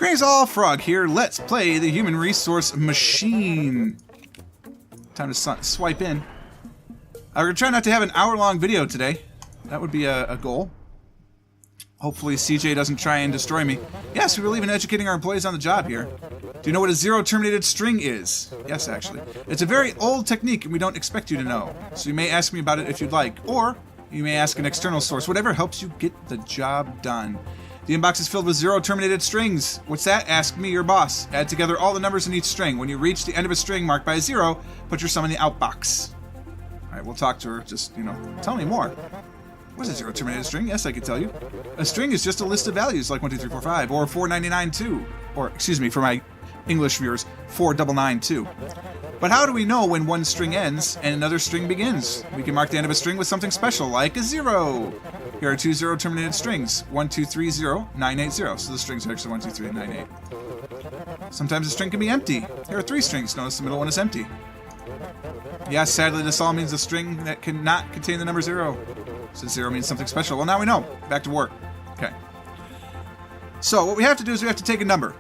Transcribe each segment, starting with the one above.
Greetings all, Frog here. Let's play the Human Resource Machine. Time to swipe in. We're going to try not to have an hour-long video today. That would be a goal. Hopefully CJ doesn't try and destroy me. Yes, we believe in educating our employees on the job here. Do you know what a zero-terminated string is? Yes, actually. It's a very old technique and we don't expect you to know. So you may ask me about it if you'd like. Or you may ask an external source. Whatever helps you get the job done. The inbox is filled with zero-terminated strings. What's that? Ask me, your boss. Add together all the numbers in each string. When you reach the end of a string marked by a zero, put your sum in the outbox. Alright, we'll talk to her. Just, tell me more. What's a zero-terminated string? Yes, I can tell you. A string is just a list of values like 1, 2, 3, 4, 5, or 499, or, excuse me, for my English viewers, 4992. But how do we know when one string ends and another string begins? We can mark the end of a string with something special, like a zero. Here are two zero-terminated strings, 1, 2, 3, 0, 9, 8, 0. So the strings are actually 1, 2, 3, and 9, 8. Sometimes a string can be empty. Here are three strings. Notice the middle one is empty. Yes, sadly, this all means a string that cannot contain the number 0. Since 0 means something special. Well, now we know. Back to work. Okay. So what we have to do is we have to take a number.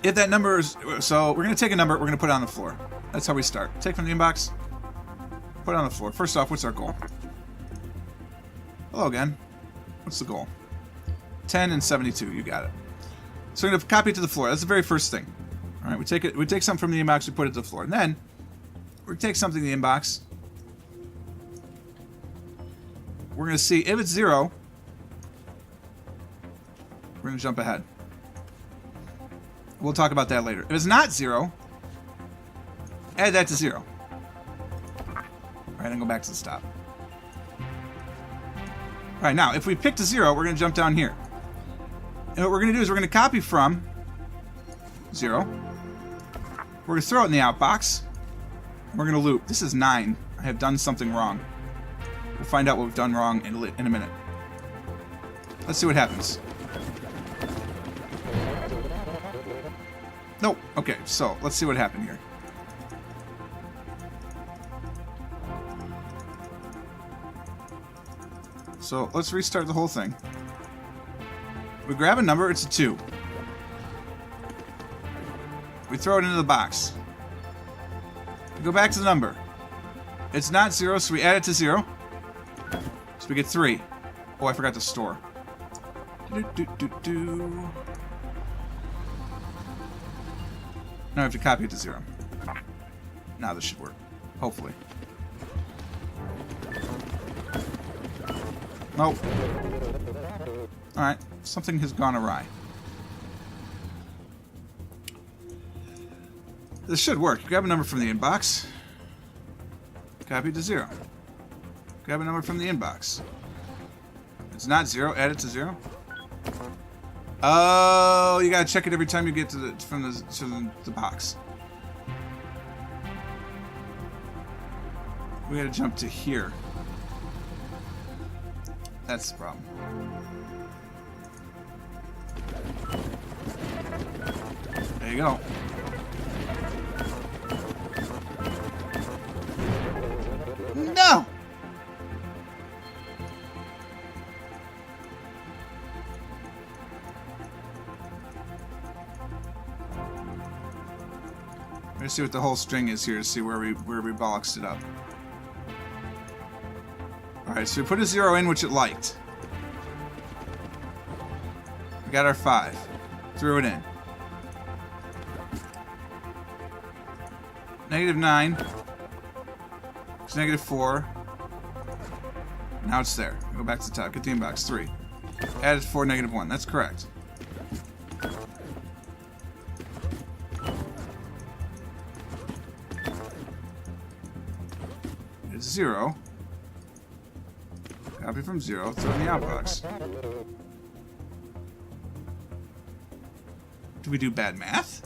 If that number is... So we're going to take a number, we're going to put it on the floor. That's how we start. Take from the inbox, put it on the floor. First off, what's our goal? Hello again. What's the goal? 10 and 72. You got it. So we're going to copy it to the floor. That's the very first thing. All right, we take something from the inbox, we put it to the floor. And then we're going to take something in the inbox. We're going to see if it's 0. We're going to jump ahead. We'll talk about that later. If it's not 0, add that to 0. Alright, and go back to the stop. Alright, now, if we picked a 0, we're going to jump down here. And what we're going to do is we're going to copy from 0. We're going to throw it in the outbox. And we're going to loop. This is 9. I have done something wrong. We'll find out what we've done wrong in a minute. Let's see what happens. Nope. Okay, so let's see what happened here. So let's restart the whole thing. We grab a number, it's a 2. We throw it into the box. We go back to the number. It's not 0, so we add it to 0. So we get 3. Oh, I forgot to store. Now I have to copy it to 0. Now this should work. Hopefully. Nope. Alright. Something has gone awry. This should work. Grab a number from the inbox. Copy it to 0. Grab a number from the inbox. It's not 0. Add it to 0. Oh, you gotta check it every time you get to the box. We gotta jump to here. That's the problem. There you go. No! Let's see what the whole string is here to see where we bollocksed it up. Alright, so we put a 0 in, which it liked. We got our 5. Threw it in. -9. It's -4. Now it's there. Go back to the top. Get the inbox. 3. Added 4, -1. That's correct. It's 0. Copy from 0. Throw in the outbox. Do we do bad math?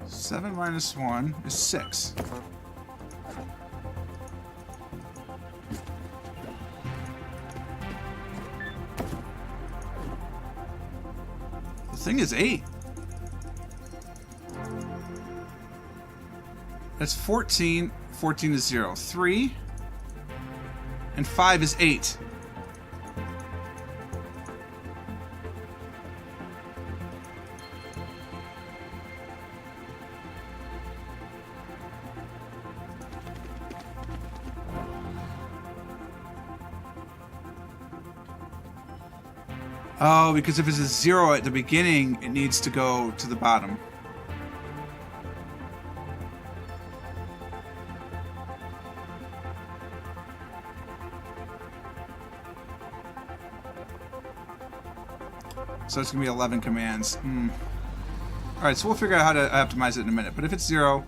7 minus 1 is 6. The thing is 8. That's 14. 14 is 0. 3 and 5 is 8. Oh, because if it's a 0 at the beginning, it needs to go to the bottom. So it's going to be 11 commands. Alright, so we'll figure out how to optimize it in a minute. But if it's 0,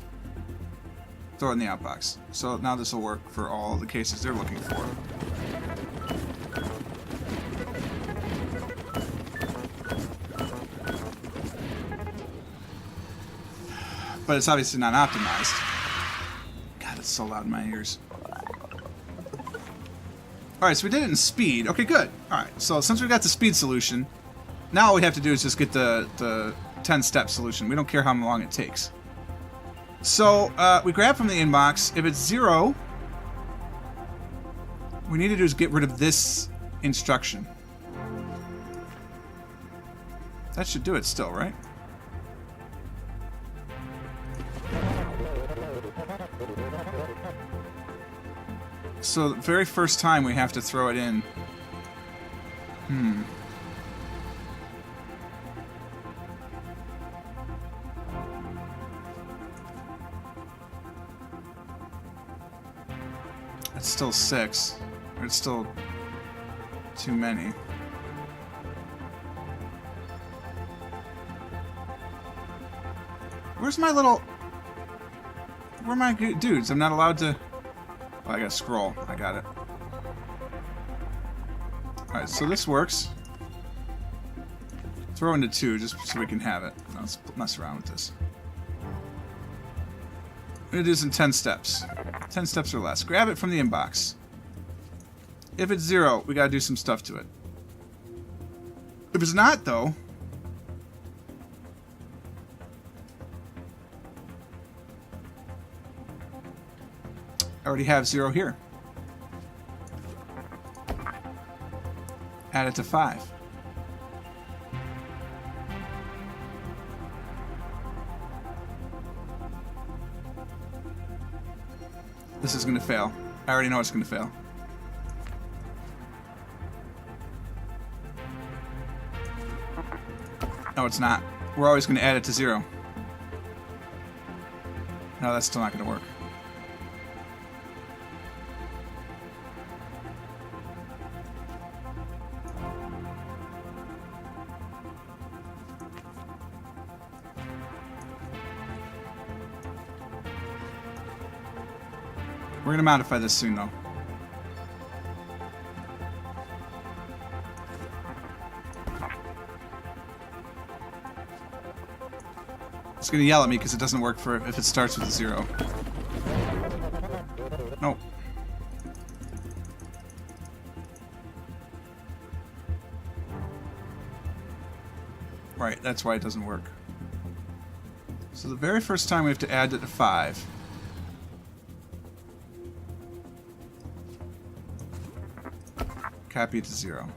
throw it in the outbox. So now this will work for all the cases they're looking for. But it's obviously not optimized. God, it's so loud in my ears. Alright, so we did it in speed. Okay, good. Alright, so since we got the speed solution, now all we have to do is just get the 10-step solution. We don't care how long it takes. So, we grab from the inbox. If it's 0, what we need to do is get rid of this instruction. That should do it still, right? So the very first time we have to throw it in. It's still 6. Or it's still too many. Where's my little... Where are my dudes? I'm not allowed to... Oh, I gotta scroll. I got it. Alright, so this works. Throw into 2 just so we can have it. Now let's mess around with this. We're gonna do this in 10 steps. 10 steps or less. Grab it from the inbox. If it's 0, we gotta do some stuff to it. If it's not, though... I already have 0 here. Add it to 5. This is going to fail. I already know it's going to fail. No, it's not. We're always going to add it to 0. No, that's still not going to work. We're going to modify this soon, though. It's going to yell at me because it doesn't work for if it starts with a 0. Nope. Right, that's why it doesn't work. So the very first time we have to add it to 5. Copy it to 0.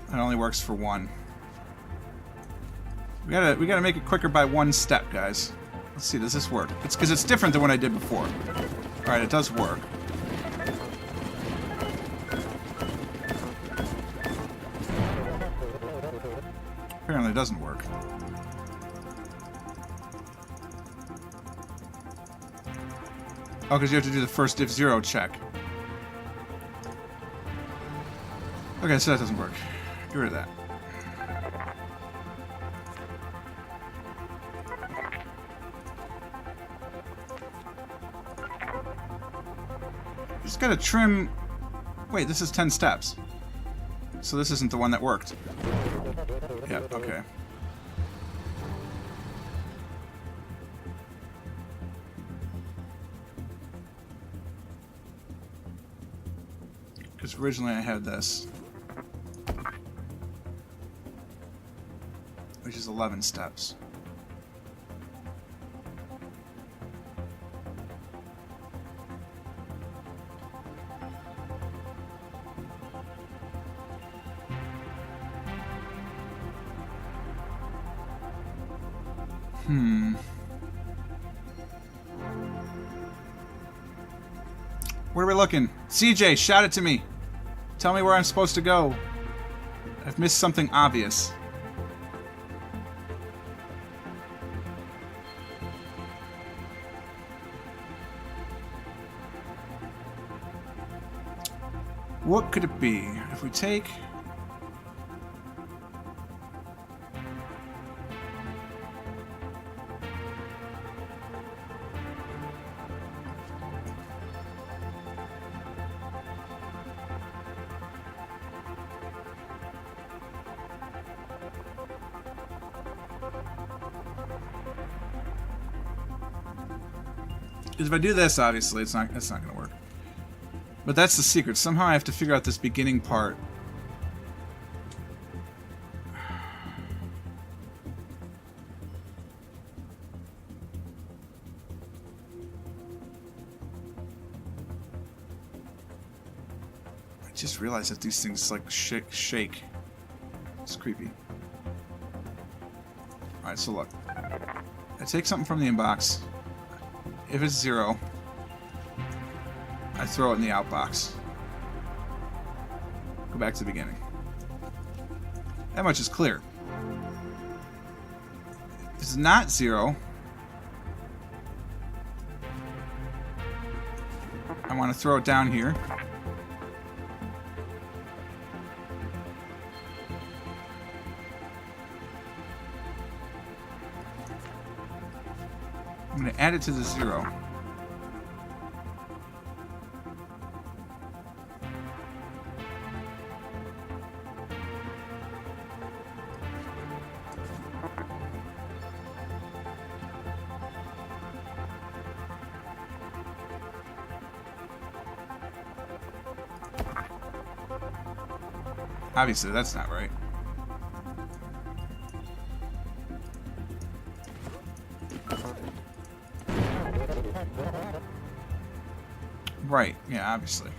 It only works for 1. We gotta make it quicker by 1 step, guys. Let's see, does this work? It's because it's different than what I did before. Alright, it does work. Apparently it doesn't work. Oh, because you have to do the first if 0 check. Okay, so that doesn't work. Get rid of that. Just gotta trim... Wait, this is 10 steps. So this isn't the one that worked. Yeah, okay. Because originally I had this. Which is 11 steps. Where are we looking? CJ, shout it to me. Tell me where I'm supposed to go. I've missed something obvious. What could it be? If we take... Because if I do this, obviously, that's not going to work. But that's the secret. Somehow I have to figure out this beginning part. I just realized that these things like shake. It's creepy. Alright, so look. I take something from the inbox. If it's 0, I throw it in the outbox. Go back to the beginning. That much is clear. If it's not 0, I want to throw it down here. I'm going to add it to the 0. Obviously, that's not right. Right, yeah, obviously.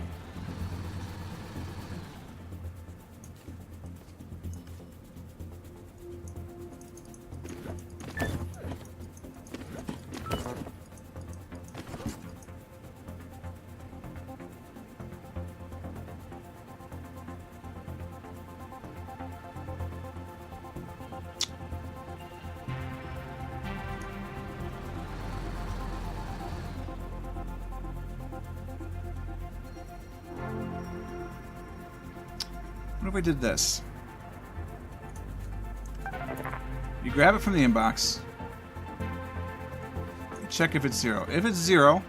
What if we did this? You grab it from the inbox. You check if it's 0. If it's 0,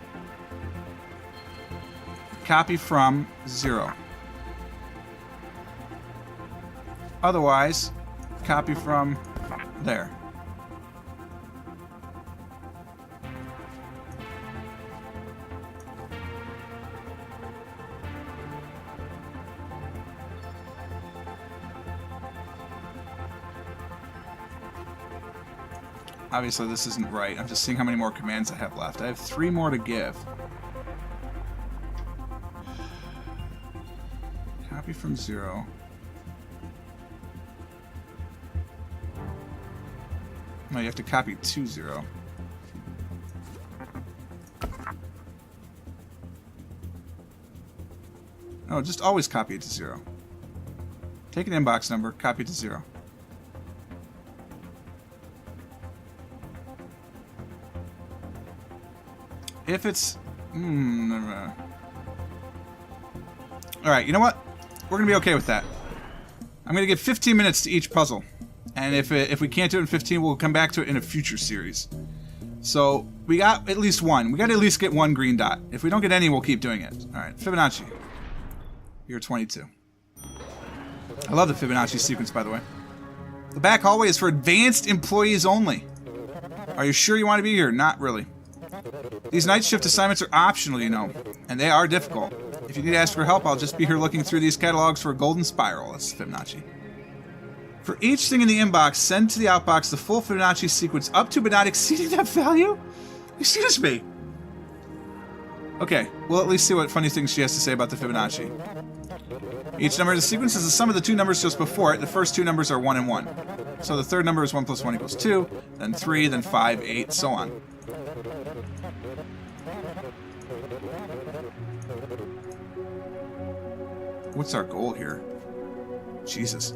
copy from 0. Otherwise, copy from there. Obviously, this isn't right. I'm just seeing how many more commands I have left. I have 3 more to give. Copy from 0. No, you have to copy to 0. No, just always copy it to 0. Take an inbox number, copy it to 0. If it's... Alright, you know what? We're going to be okay with that. I'm going to give 15 minutes to each puzzle. And if we can't do it in 15, we'll come back to it in a future series. So, we got at least one. We got to at least get 1 green dot. If we don't get any, we'll keep doing it. Alright, Fibonacci. You're 22. I love the Fibonacci sequence, by the way. The back hallway is for advanced employees only. Are you sure you want to be here? Not really. These night shift assignments are optional, you know, and they are difficult. If you need to ask for help, I'll just be here looking through these catalogs for a golden spiral. That's Fibonacci. For each thing in the inbox, send to the outbox the full Fibonacci sequence up to but not exceeding that value? Excuse me. Okay, we'll at least see what funny things she has to say about the Fibonacci. Each number in the sequence is the sum of the two numbers just before it. The first two numbers are 1 and 1. So the third number is 1 plus 1 equals 2, then 3, then 5, 8, so on. What's our goal here? Jesus.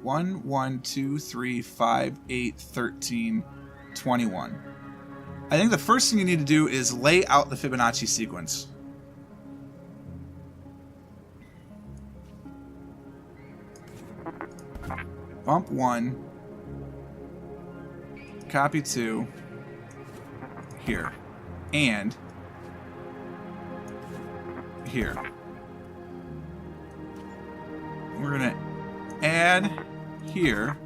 One, 1, 2, 3, 5, 8, 13, 21. I think the first thing you need to do is lay out the Fibonacci sequence. Bump 1, copy 2, here, and here. We're going to add here,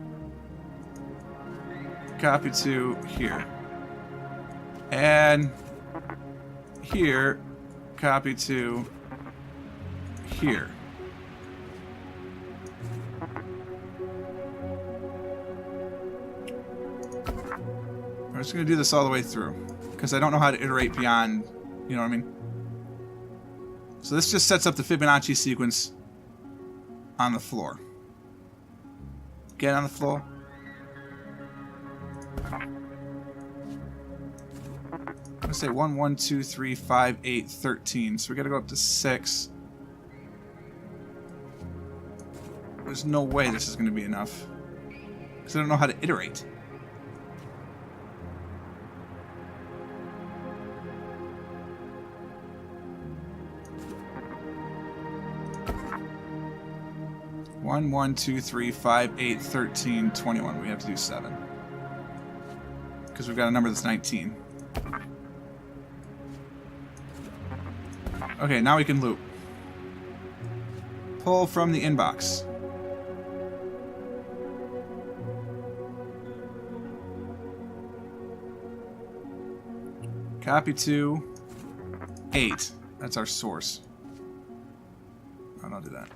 copy 2, here. Add here, copy 2, here. I'm just going to do this all the way through, because I don't know how to iterate beyond, you know what I mean? So this just sets up the Fibonacci sequence on the floor. Get on the floor. I'm going to say 1, 1, 2, 3, 5, 8, 13. So we got to go up to 6. There's no way this is going to be enough, because I don't know how to iterate. One, 1, 2, 3, 5, 8, 13, 21. We have to do 7. Because we've got a number that's 19. Okay, now we can loop. Pull from the inbox. Copy to 8. That's our source. Oh, don't do that.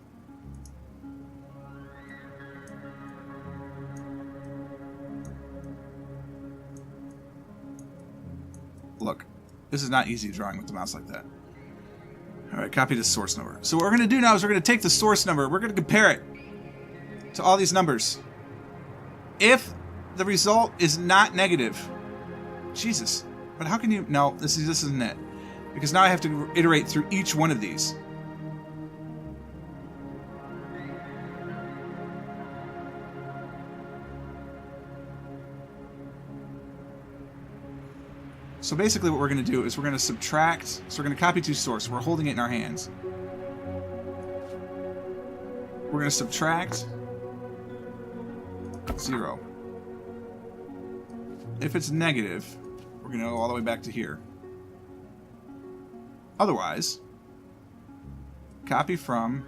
Look, this is not easy drawing with the mouse like that. Alright, copy the source number. So what we're going to do now is we're going to take the source number, we're going to compare it to all these numbers. If the result is not negative, Jesus, but how can you, no, this isn't it. Because now I have to iterate through each one of these. So basically what we're going to do is we're going to subtract, so we're going to copy to source, we're holding it in our hands. We're going to subtract 0. If it's negative, we're going to go all the way back to here. Otherwise, copy from,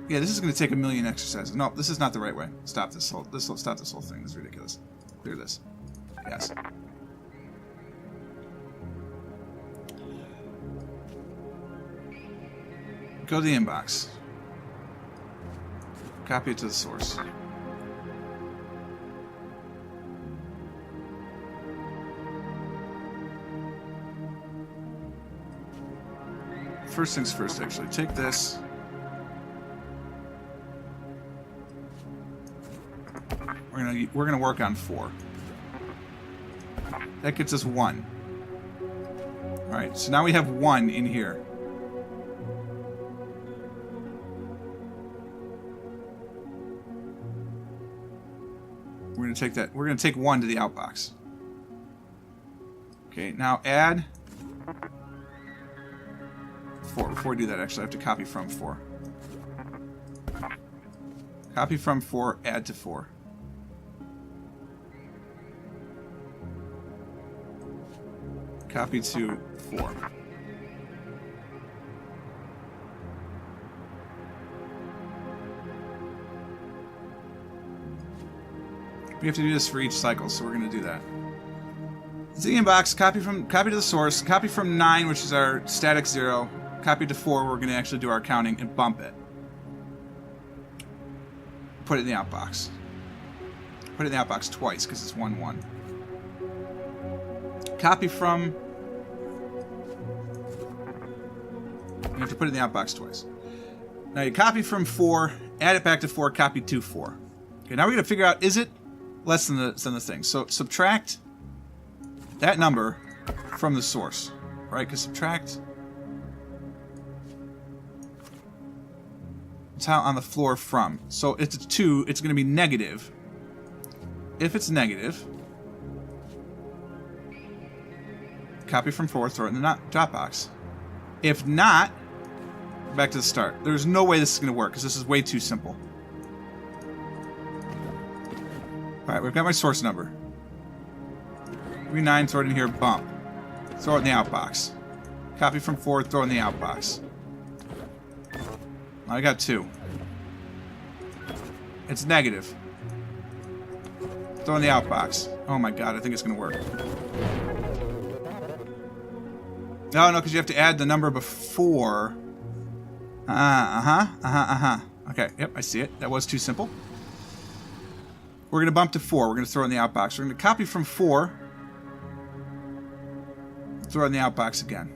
yeah, this is going to take a million exercises. No, this is not the right way. Stop this whole stop this whole thing. This is ridiculous. Clear this. Yes. Go to the inbox. Copy it to the source. First things first, actually. Take this. We're gonna work on 4. That gets us 1. Alright, so now we have 1 in here. We're going to take that. We're going to take 1 to the outbox. Okay, now add 4. Before we do that, actually, I have to copy from 4. Copy from 4, add to 4. Copy to 4. We have to do this for each cycle, so we're going to do that. Z inbox, copy to the source, copy from 9, which is our static 0, copy to 4, we're going to actually do our counting and bump it. Put it in the outbox. Put it in the outbox twice because it's 1, 1. Copy from... You have to put it in the outbox twice. Now you copy from 4, add it back to 4, copy to 4. Okay, now we're going to figure out, is it less than the thing? So subtract that number from the source, right? Because subtract... It's how on the floor from. So if it's 2, it's going to be negative. If it's negative, copy from 4, throw it in the Dropbox. If not, back to the start. There's no way this is going to work because this is way too simple. Alright, we've got my source number. 39, throw it in here, bump. Throw it in the outbox. Copy from 4, throw it in the outbox. I got 2. It's negative. Throw in the outbox. Oh my god, I think it's going to work. No, because you have to add the number before. Okay, yep, I see it. That was too simple. We're going to bump to 4. We're going to throw it in the outbox. We're going to copy from 4. Throw it in the outbox again.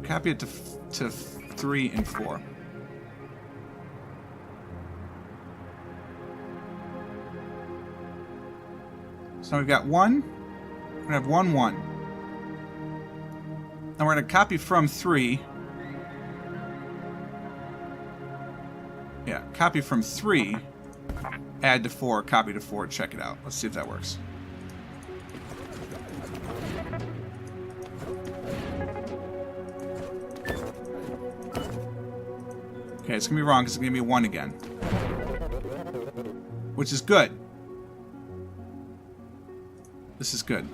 Copy it to 3 and 4. So we've got 1. We're going to have 1, 1. And we're going to copy from 3. Yeah, copy from 3. Add to 4, copy to 4, check it out. Let's see if that works. Okay, it's going to be wrong because it's going to be 1 again. Which is good. This is good.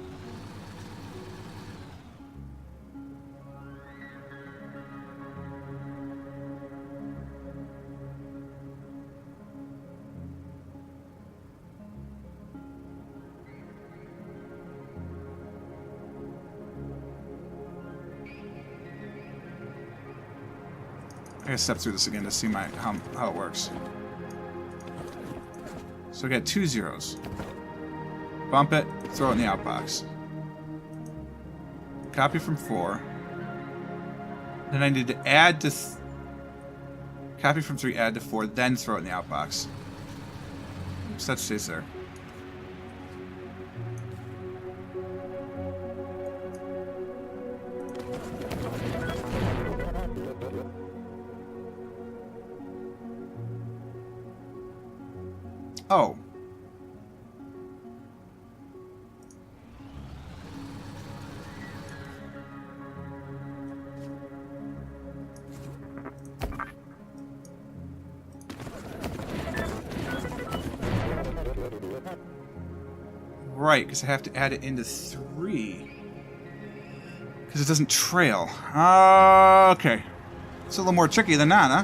I gotta step through this again to see how it works. So I got 2 zeros. Bump it, throw it in the outbox. Copy from 4. Then I need to add to... Copy from 3, add to 4, then throw it in the outbox. Oops, that stays there. Oh. Right, because I have to add it into 3. Because it doesn't trail. Okay. It's a little more tricky than that, huh?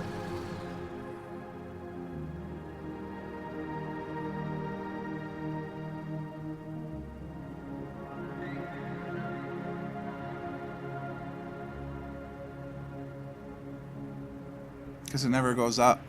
Because it never goes up.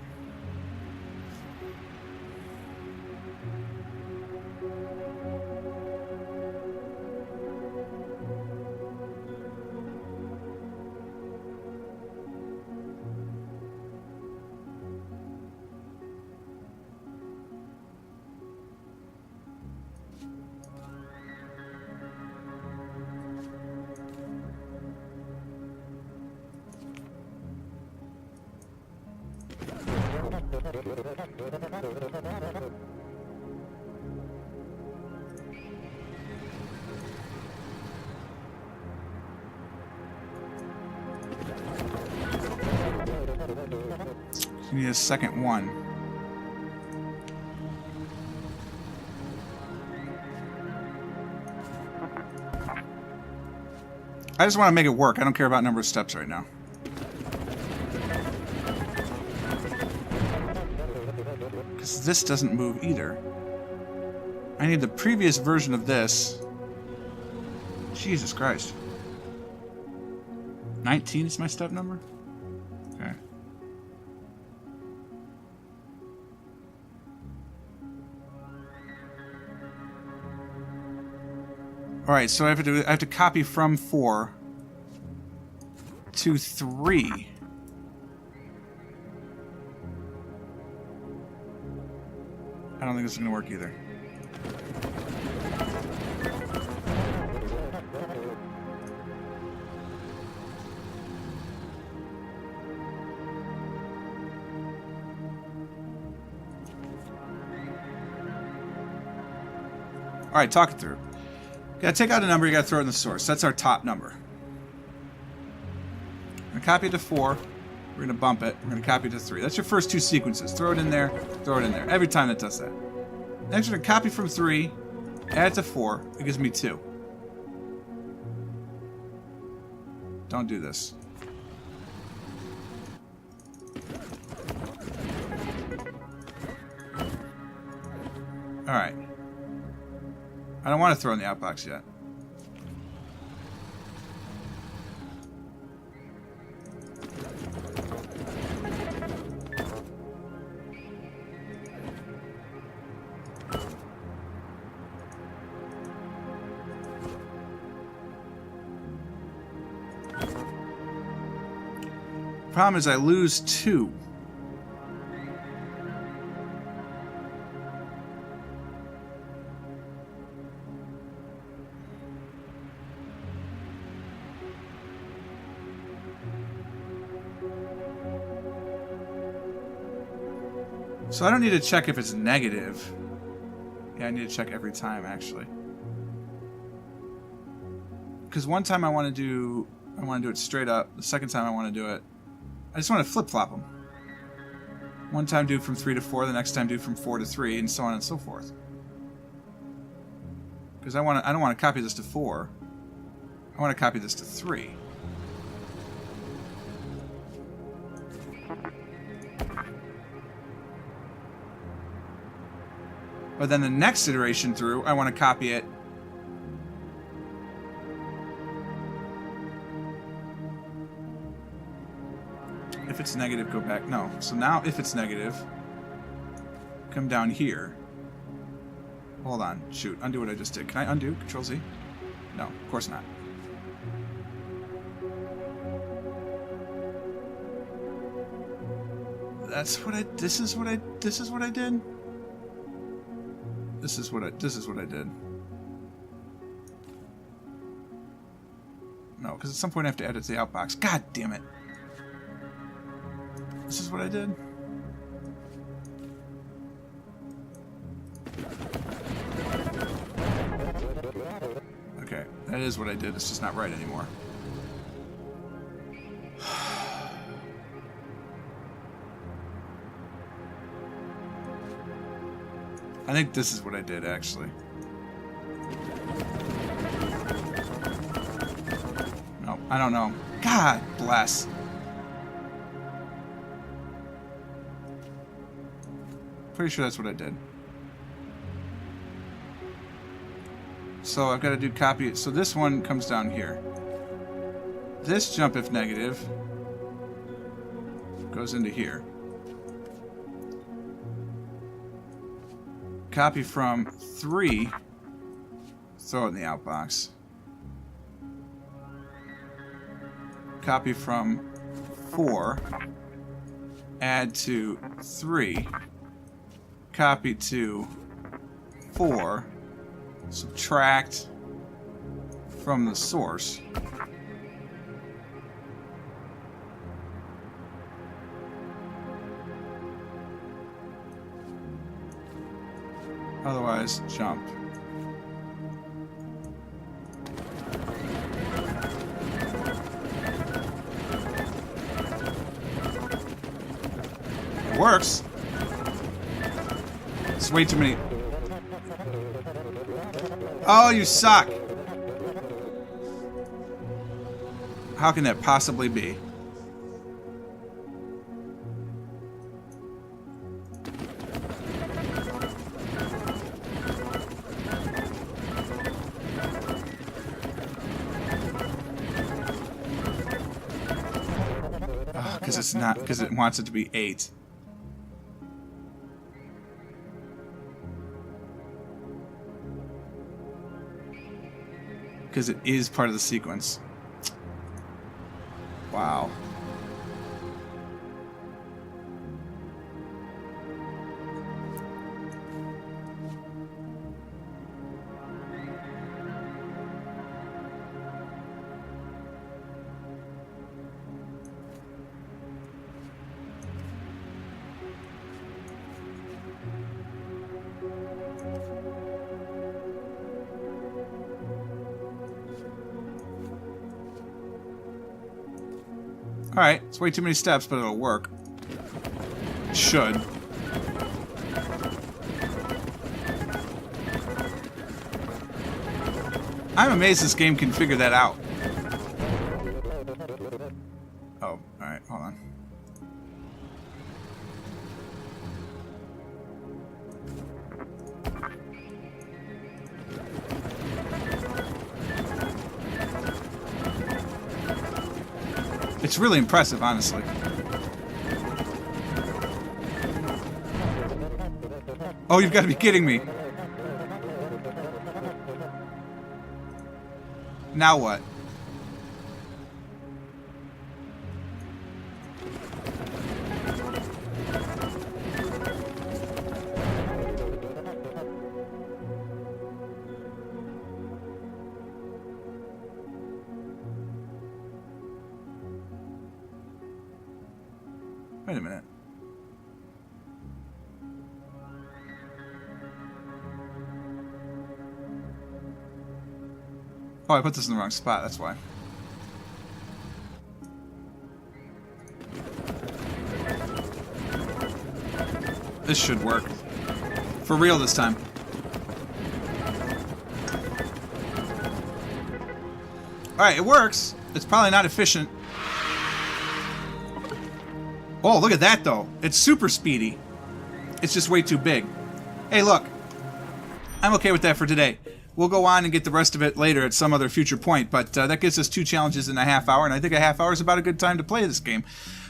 You need a second one. I just want to make it work. I don't care about number of steps right now. Because this doesn't move either. I need the previous version of this. Jesus Christ. 19 is my step number? Okay. Alright, so I have to copy from 4 to 3. I don't think this is going to work either. Alright, talk it through. You gotta take out a number, you gotta throw it in the source. That's our top number. We're gonna copy it to 4. We're gonna bump it. We're gonna copy it to 3. That's your first 2 sequences. Throw it in there, throw it in there. Every time it does that. Next, we're gonna copy from 3, add it to 4. It gives me 2. Don't do this. Alright. I don't want to throw in the outbox yet. Problem is I lose 2. So I don't need to check if it's negative. Yeah, I need to check every time, actually. Because one time I want to do it straight up. The second time I want to do it, I just want to flip-flop them. One time do from 3 to 4, the next time do from 4 to 3, and so on and so forth. Because I don't want to copy this to 4. I want to copy this to 3. But then the next iteration through, I want to copy it. If it's negative, go back. No. So now, if it's negative, come down here. Hold on. Shoot. Undo what I just did. Can I undo? Control Z? No, of course not. This is what I did? This is what I did. No, because at some point I have to edit the outbox. God damn it. This is what I did. Okay, that is what I did. It's just not right anymore. I think this is what I did, actually. No, I don't know. God bless. Pretty sure that's what I did. So I've got to do copy. So this one comes down here. This jump, if negative, goes into here. Copy from 3, throw it in the outbox. Copy from 4, add to 3, copy to 4, subtract from the source. Otherwise, jump. It works. It's way too many. Oh, you suck. How can that possibly be? because it's not, because it wants it to be 8. Because it is part of the sequence. Wow. Alright, it's way too many steps, but it'll work. It should. I'm amazed this game can figure that out. Oh, alright, hold on. It's really impressive, honestly. Oh, you've got to be kidding me. Now what? Wait a minute. Oh, I put this in the wrong spot, that's why. This should work. For real this time. Alright, it works. It's probably not efficient. Oh, look at that, though. It's super speedy. It's just way too big. Hey, look. I'm okay with that for today. We'll go on and get the rest of it later at some other future point, but that gives us 2 challenges in a half hour, and I think a half hour is about a good time to play this game.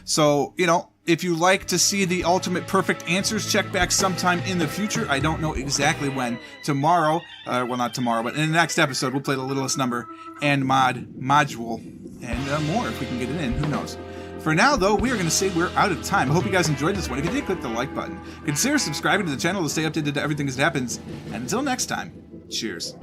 So, you know, if you like to see the ultimate perfect answers, check back sometime in the future. I don't know exactly when. Tomorrow, well, not tomorrow, but in the next episode, we'll play the littlest number and module, and more if we can get it in. Who knows? For now, though, we are going to say we're out of time. I hope you guys enjoyed this one. If you did, click the like button. Consider subscribing to the channel to stay updated to everything that happens. And until next time, cheers.